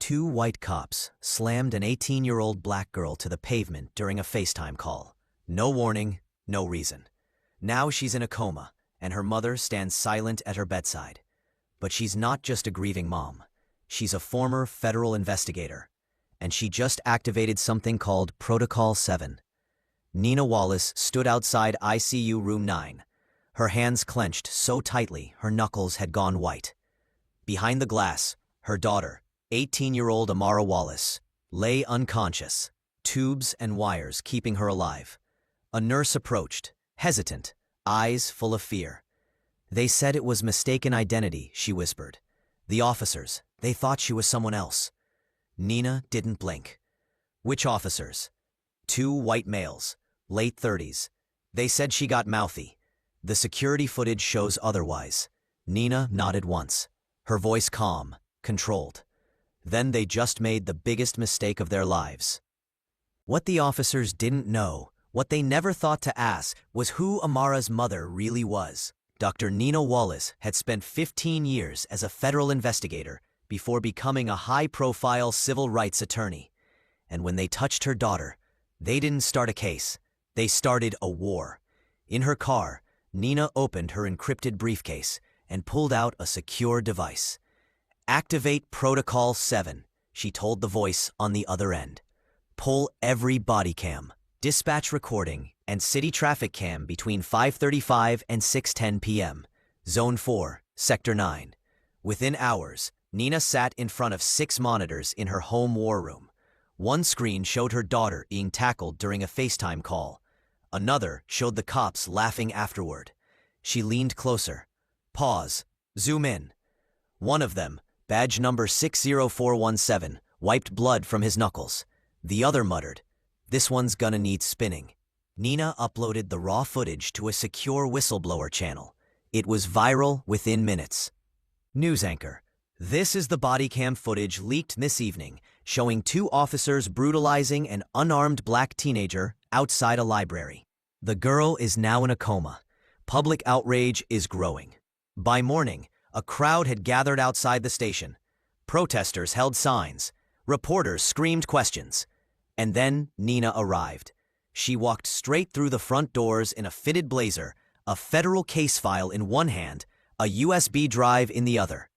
Two white cops slammed an 18-year-old black girl to the pavement during a FaceTime call. No warning, no reason. Now she's in a coma, and her mother stands silent at her bedside. But she's not just a grieving mom. She's a former federal investigator, and she just activated something called Protocol 7. Nina Wallace stood outside ICU Room 9, her hands clenched so tightly her knuckles had gone white. Behind the glass, her daughter, 18-year-old Amara Wallace, lay unconscious, tubes and wires keeping her alive. A nurse approached, hesitant, eyes full of fear. "They said it was mistaken identity," she whispered. "The officers, they thought she was someone else." Nina didn't blink. "Which officers?" "Two white males, late 30s. They said she got mouthy. The security footage shows otherwise." Nina nodded once, her voice calm, controlled. Then they just made the biggest mistake of their lives. What the officers didn't know, what they never thought to ask, was who Amara's mother really was. Dr. Nina Wallace had spent 15 years as a federal investigator before becoming a high-profile civil rights attorney. And when they touched her daughter, they didn't start a case. They started a war. In her car, Nina opened her encrypted briefcase and pulled out a secure device. "Activate Protocol 7, she told the voice on the other end. "Pull every body cam, dispatch recording, and city traffic cam between 5:35 and 6:10 p.m. Zone 4, Sector 9. Within hours, Nina sat in front of 6 monitors in her home war room. One screen showed her daughter being tackled during a FaceTime call. Another showed the cops laughing afterward. She leaned closer. Pause. Zoom in. One of them, badge number 60417, wiped blood from his knuckles. The other muttered, "This one's gonna need spinning." Nina uploaded the raw footage to a secure whistleblower channel. It was viral within minutes. News anchor. "This is the body cam footage leaked this evening, showing 2 officers brutalizing an unarmed black teenager outside a library. The girl is now in a coma. Public outrage is growing." By morning, a crowd had gathered outside the station. Protesters held signs. Reporters screamed questions. And then Nina arrived. She walked straight through the front doors in a fitted blazer, a federal case file in one hand, a USB drive in the other.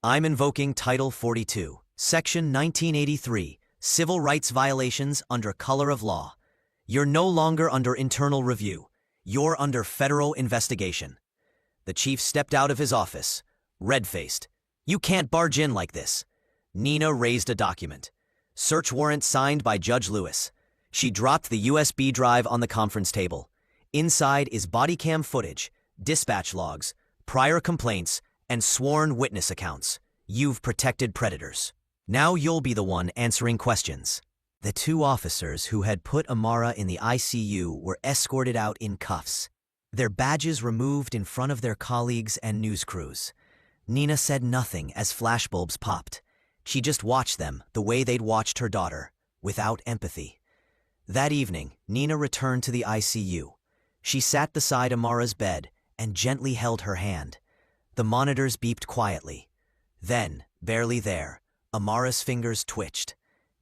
"I'm invoking Title 42, Section 1983, Civil Rights Violations under color of law. You're no longer under internal review. You're under federal investigation." The chief stepped out of his office, red-faced. "You can't barge in like this." Nina raised a document. Search warrant signed by Judge Lewis. She dropped the USB drive on the conference table. Inside is body cam footage, dispatch logs, prior complaints, and sworn witness accounts. You've protected predators. Now you'll be the one answering questions. The 2 officers who had put Amara in the ICU were escorted out in cuffs, their badges removed in front of their colleagues and news crews. Nina said nothing as flashbulbs popped. She just watched them the way they'd watched her daughter, without empathy. That evening, Nina returned to the ICU. She sat beside Amara's bed and gently held her hand. The monitors beeped quietly. Then, barely there, Amara's fingers twitched.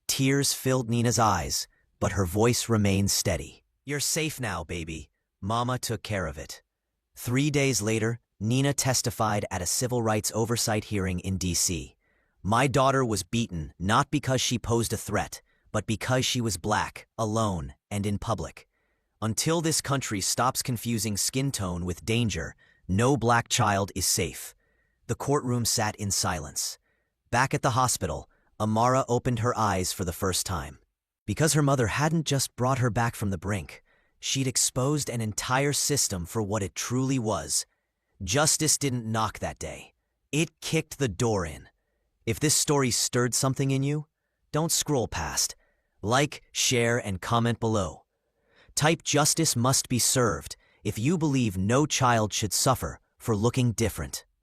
Tears filled Nina's eyes, but her voice remained steady. "You're safe now, baby. Mama took care of it." 3 days later, Nina testified at a civil rights oversight hearing in D.C. "My daughter was beaten not because she posed a threat, but because she was black, alone, and in public. Until this country stops confusing skin tone with danger, no black child is safe." The courtroom sat in silence. Back at the hospital, Amara opened her eyes for the first time. Because her mother hadn't just brought her back from the brink, she'd exposed an entire system for what it truly was. Justice didn't knock that day. It kicked the door in. If this story stirred something in you, don't scroll past. Like, share, and comment below. Type "Justice must be served" if you believe no child should suffer for looking different.